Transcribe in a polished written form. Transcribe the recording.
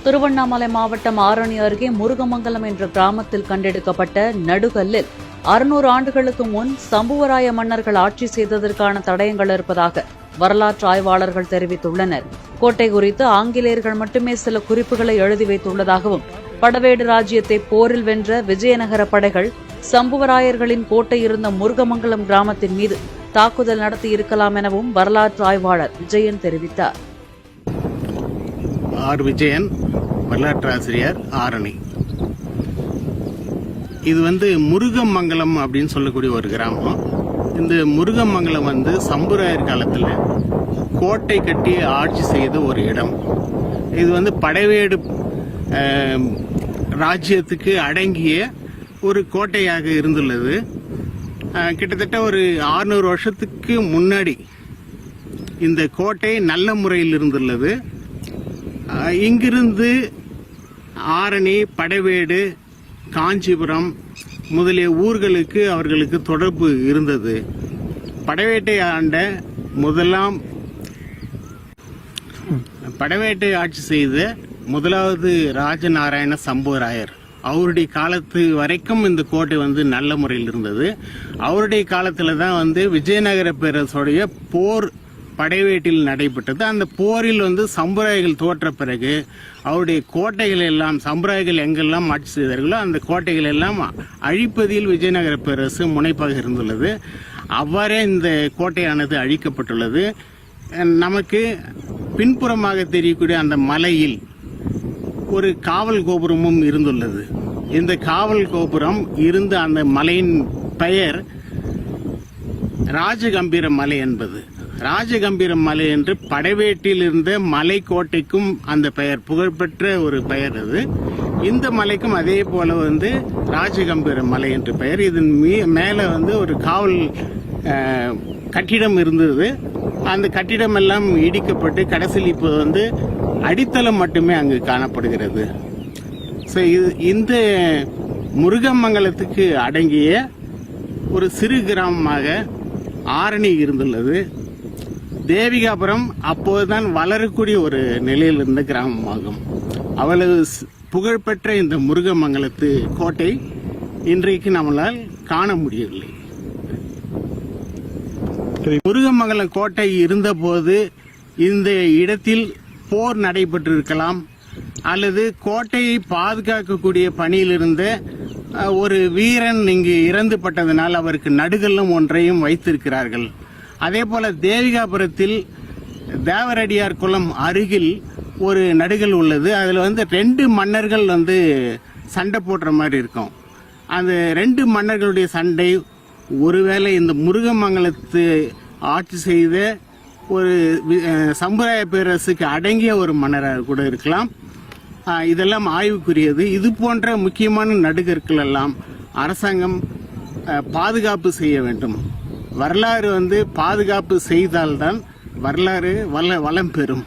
திருவண்ணாமலை மாவட்டம் ஆரணி அருகே முருகமங்கலம் என்ற கிராமத்தில் கண்டெடுக்கப்பட்ட நடுகல்லில் 600 ஆண்டுகளுக்கு முன் சம்புவராய மன்னர்கள் ஆட்சி செய்ததற்கான தடயங்கள் இருப்பதாக வரலாற்று ஆய்வாளர்கள் தெரிவித்துள்ளனர். கோட்டை குறித்து ஆங்கிலேயர்கள் மட்டுமே சில குறிப்புகளை எழுதி வைத்துள்ளதாகவும், படவேடு ராஜ்யத்தை போரில் வென்ற விஜயநகர படைகள் சம்புவராயர்களின் கோட்டை இருந்த முருகமங்கலம் கிராமத்தின் மீது தாக்குதல் நடத்தி இருக்கலாம் எனவும் வரலாற்று ஆய்வாளர் விஜயன் தெரிவித்தார். விஜயன், வரலாற்று ஆசிரியர், ஆரணி. இது முருகமங்கலம் அப்படின்னு சொல்லக்கூடிய ஒரு கிராமம். இந்த முருகமங்கலம் சம்புராயர் காலத்தில் கோட்டை கட்டி ஆட்சி செய்த ஒரு இடம். இது படைவேடு ராஜ்யத்துக்கு அடங்கிய ஒரு கோட்டையாக இருந்துள்ளது. கிட்டத்தட்ட ஒரு 600 வருஷத்துக்கு முன்னாடி இந்த கோட்டை நல்ல முறையில் இருந்துள்ளது. இங்கிருந்து ஆரணி, படைவேடு, காஞ்சிபுரம் முதலிய ஊர்களுக்கு அவர்களுக்கு தொடர்பு இருந்தது. படைவேட்டை ஆட்சி செய்த முதலாவது ராஜநாராயண சம்புவராயர், அவருடைய காலத்து வரைக்கும் இந்த கோட்டை நல்ல முறையில் இருந்தது. அவருடைய காலத்துல தான் விஜயநகர பேரரசுடைய போர் படைவேட்டில் நடைபெற்றது. அந்த போரில் சம்புராயர்கள் தோற்ற பிறகு அவருடைய கோட்டைகள் எல்லாம், சம்புராயர்கள் எங்கெல்லாம் ஆட்சி செய்தார்களோ அந்த கோட்டைகள் எல்லாம் அழிப்பதில் விஜயநகர பேரரசு முனைப்பாக இருந்துள்ளது. அவ்வாறே இந்த கோட்டையானது அழிக்கப்பட்டுள்ளது. நமக்கு பின்புறமாக தெரியக்கூடிய அந்த மலையில் ஒரு காவல் கோபுரமும் இருந்துள்ளது. இந்த காவல் கோபுரம் இருந்த அந்த மலையின் பெயர் ராஜகம்பீர மலை என்பது. ராஜகம்பீர மலை என்று படைவேட்டில் இருந்த மலை கோட்டைக்கும் அந்த பெயர், புகழ்பெற்ற ஒரு பெயர் அது. இந்த மலைக்கும் அதே போல ராஜகம்பீர மலை என்று பெயர். இதன் மேல ஒரு காவல் கட்டிடம் இருந்தது. அந்த கட்டிடம் எல்லாம் இடிக்கப்பட்டு கடைசியில் இப்போ அடித்தளம் மட்டுமே அங்கு காணப்படுகிறது. இந்த முருகமங்கலத்துக்கு அடங்கிய ஒரு சிறு கிராமமாக ஆரணி இருந்துள்ளது. தேவிகாபுரம் அப்போதுதான் வளரக்கூடிய ஒரு நிலையில் இருந்த கிராமமாகும். அவ்வளவு புகழ்பெற்ற இந்த முருகமங்கலத்து கோட்டை இன்றைக்கு நம்மளால் காண முடியவில்லை. முருகமங்கலம் கோட்டை இருந்தபோது இந்த இடத்தில் போர் நடைபெற்றிருக்கலாம், அல்லது கோட்டையை பாதுகாக்கக்கூடிய பணியில் இருந்த ஒரு வீரன் இங்கு இறந்துபட்டதனால் அவருக்கு நடுகல்லும் ஒன்றையும் வைத்திருக்கிறார்கள். அதே போல தேவிகாபுரத்தில் தேவரடியார் குளம் அருகில் ஒரு நடுகல் உள்ளது. அதுல 2 மன்னர்கள் சண்டை போடுற மாதிரி இருக்கும். அந்த 2 மன்னர்களுடைய சண்டை ஒருவேளை இந்த முருகமங்கலத்து ஆட்சி செய்த ஒரு சம்புராய பேரரசுக்கு அடங்கிய ஒரு மன்னராக கூட இருக்கலாம். இதெல்லாம் ஆய்வுக்குரியது. இது போன்ற முக்கியமான நடுகற்கள் எல்லாம் அரசாங்கம் பாதுகாப்பு செய்ய வேண்டும். வரலாறு பாதுகாப்பு செய்தால்தான் வரலாறு வளம் பெறும்.